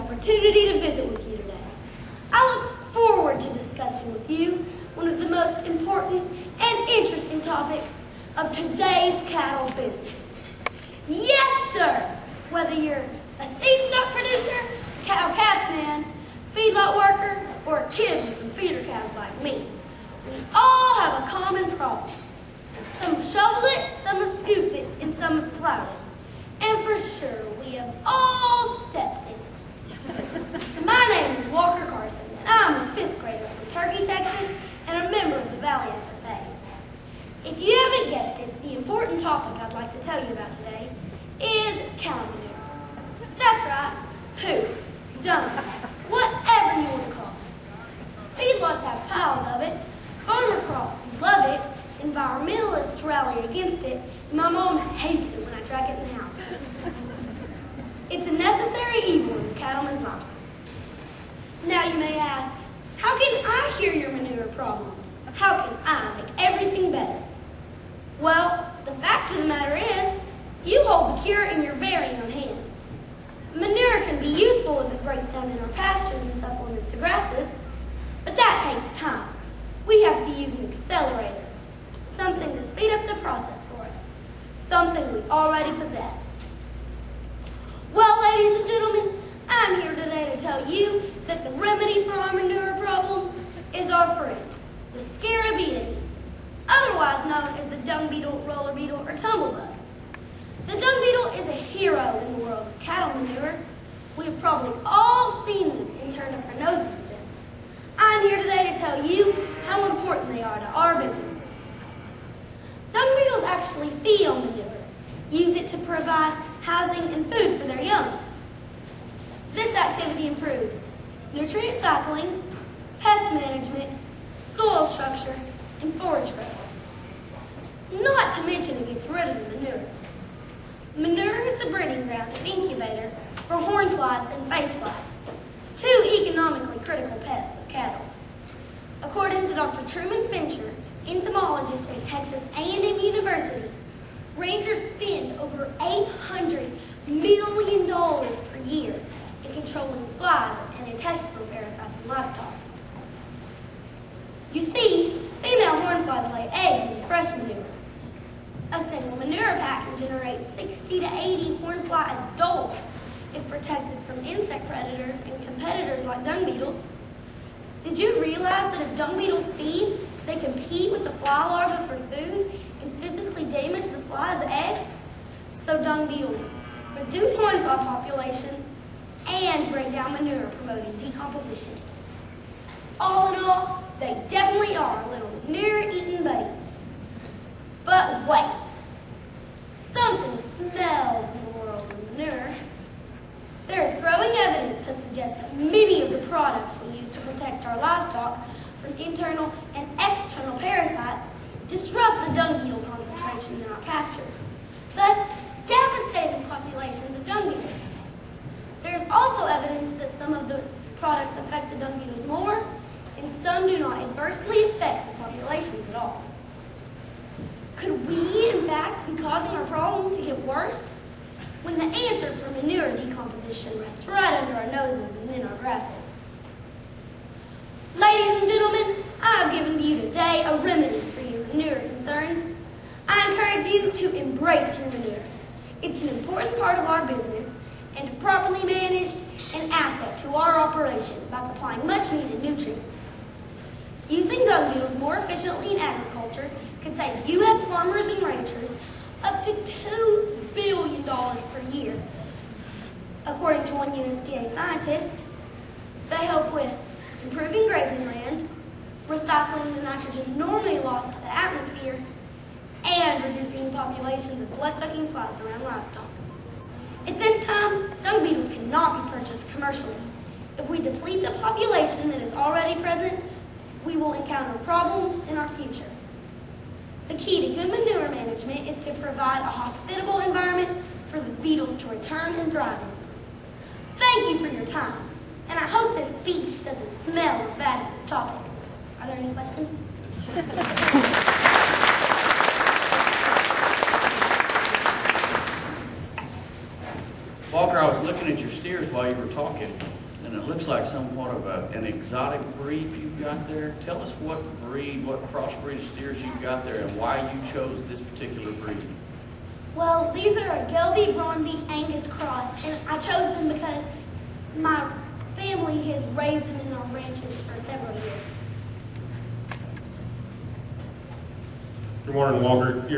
opportunity to visit with you today. I look forward to discussing with you one of the most important and interesting topics of today's cattle business. Yes, sir! Whether you're a seed stock producer, cow calfman, feedlot worker, or a kid with some feeder cows like me, we all have a common problem. Some have shoveled it, some have scooped it, and some have plowed it. And for sure, we have all stepped in it. My name is Walker Carson, and I'm a 5th grader from Turkey, Texas, and a member of the Valley FFA. If you haven't guessed it, the important topic I'd like to tell you about today is cow manure. That's right, poop, dung, whatever you want to call it. Feedlots have piles of it, farmer crops love it, environmentalists rally against it, and my mom hates it when I track it in the house. It's a necessary evil in the cattleman's life. Now you may ask, how can I cure your manure problem? How can I make everything better? Well, the fact of the matter is, you hold the cure in your very own hands. Manure can be useful if it breaks down in our pastures and supplements the grasses, but that takes time. We have to use an accelerator, something to speed up the process for us, something we already possess. Well, ladies and gentlemen, I'm here today to tell you that the remedy for our manure problems is our friend, the scarabidity, otherwise known as the dung beetle, roller beetle, or tumblebug. The dung beetle is a hero in the world of cattle manure. We have probably all seen them and turned up our noses at them. I'm here today to tell you how important they are to our business. Dung beetles actually feed on manure, use it to provide housing and food for their young. This activity improves nutrient cycling, pest management, soil structure, and forage growth. Not to mention it gets rid of the manure. Manure is the breeding ground and incubator for horn flies and face flies, two economically critical pests of cattle. According to Dr. Truman Fincher, entomologist at Texas A&M University, rangers spend over $800 million per year in controlling flies and intestinal parasites in livestock. You see, female horn flies lay eggs in fresh manure. A single manure pack can generate 60 to 80 horn fly adults if protected from insect predators and competitors like dung beetles. Did you realize that if dung beetles feed, they compete with the fly larvae for food and physically damage the fly's eggs? So dung beetles reduce horn fly populations and bring down manure, promoting decomposition. All in all, they definitely are little manure-eating buddies. But wait, something smells in the world of manure. There is growing evidence to suggest that many of the products we use to protect our livestock from internal and external parasites disrupt the dung beetle concentration in our pastures, thus devastating populations of dung beetles. There is also evidence that some of the products affect the dung beetles more, and some do not adversely affect the populations at all. Could we, in fact, be causing our problem to get worse? When the answer for manure decomposition rests right under our noses and in our grasses. Ladies and gentlemen, I have given to you today a remedy for your manure concerns. I encourage you to embrace your manure. It's an important part of our business, and if properly managed, an asset to our operation by supplying much-needed nutrients. Using dung beetles more efficiently in agriculture could save U.S. farmers and ranchers up to $2 billion per year. According to one USDA scientist, they help with improving grazing land, recycling the nitrogen normally lost to the atmosphere, and reducing the populations of blood-sucking flies around livestock. At this time, dung beetles cannot be purchased commercially. If we deplete the population that is already present, we will encounter problems in our future. The key to good manure management is to provide a hospitable environment for the beetles to return and thrive in. Thank you for your time, and I hope this speech doesn't smell as bad as this topic. Are there any questions? Walker, I was looking at your steers while you were talking, and it looks like somewhat of an exotic breed you've got there. Tell us what breed, what crossbreed of steers you've got there, and why you chose this particular breed. Well, these are a Gelby Brondby Angus cross, and I chose them because my family has raised them in our ranches for several years. Good morning, Walker.